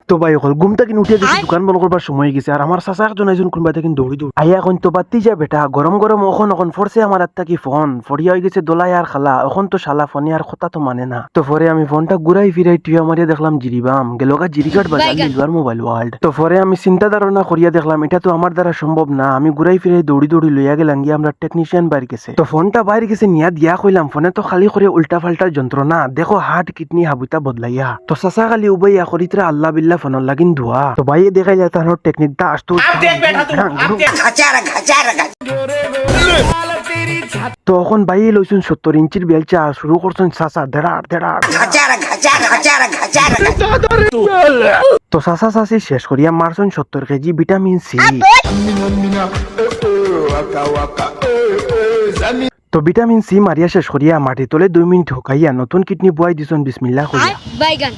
তো ভাই হল ঘুমটা কিন্তু উঠে দেখি দোকান বন্ধ করবার সময় হয়ে গেছে আর আমার চাচা একজন আইজন কোনবা থেকে দৌড়ি দৌড়ি আইয়া এখন তো বাতি যা বেটা গরম গরম এখন ফোরছে আমার হাত থেকে ফোন ফরিয়া হয়ে গেছে দোলাই আর খালা এখন তো শালা ফোনে আর কথা তো মানে না তো পরে আমি ফোনটা ঘুরাই ফিরাই টিয়া মারিয়া দেখলাম জিরিবাম গেলগা জিরিকাট বাজার লিলবার মোবাইল ওয়ার্ল্ড তো পরে আমি চিন্তা ধারণা করিয়া দেখলাম এটা তো আমার দ্বারা সম্ভব না আমি ঘুরাই ফিরাই দৌড়ি দৌড়ি লইয়া গেলাম গিয়ে আমরা টেকনিশিয়ান বাইরে গেছে তো ফোনটা বাইরে গেছে নিয়া দিয়া কইলাম ফোনে তো খালি করে উল্টা ফাল্টা যন্ত্রণা দেখো হার্ট কিডনি হাবুতা বদলাইয়া তো চাচা খালি উবাইয়া করিতরা আল্লাহ বিল্লাহ ফোনের লাগিন ধোয়া তো ভাইয়ে দেখাই যায় তার টেকনিকটা আসতো তো এখন ভাইয়ে লইছুন 70 ইঞ্চির বেলচা শুরু করছেন চাচা দেড়ার দেড়ার তো চাচা চাচি শেষ করিয়া মারছেন 70 কেজি ভিটামিন সি তো ভিটামিন সি মারিয়া শেষ করিয়া মাটি তলে 2 মিনিট ঢোকাইয়া নতুন কিডনি বুয়াই দিছন বিসমিল্লাহ কইয়া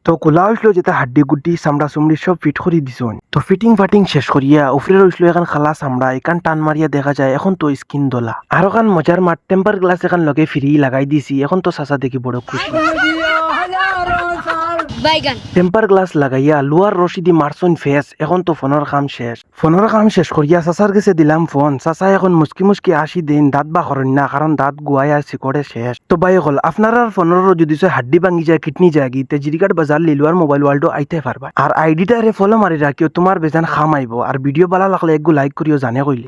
তো কোলা হইছিল যেটা হাড্ডি গুড্ডি চামড়া চুমড়ি সব ফিট করে দিছন তো ফিটিং ফাটিং শেষ করিয়া উফরে রইছিল এখন খালা চামড়া এখান টান মারিয়া দেখা যায় এখন তো স্কিন দোলা আর ওখান মজার মাঠ টেম্পার গ্লাস এখান লগে ফিরি লাগাই দিছি এখন তো চাচা দেখি বড় খুশি টেম্পার গ্লাস লাগাইয়া লোয়ার রশি দি মারছন ফেস এখন তো ফোনের কাম শেষ করিয়া চাচার কাছে দিলাম ফোন চাচা এখন মুসকি মুসকি আসি দিন দাঁত বা করেন না কারণ দাঁত গুয়াই আর শিকড়ে শেষ তো বাই হল আপনার ফোনের যদি হাড্ডি ভাঙি যায় কিডনি যায় গিয়ে জিরিকাট বাজার লিলুয়ার মোবাইল ওয়ার্ল্ড আইতে পারবা আর আইডিটারে ফলো মারি রাখিও তোমার বেজান খাম আইব আর ভিডিও ভালো লাগলে একগু লাইক করিও জানে কইলে।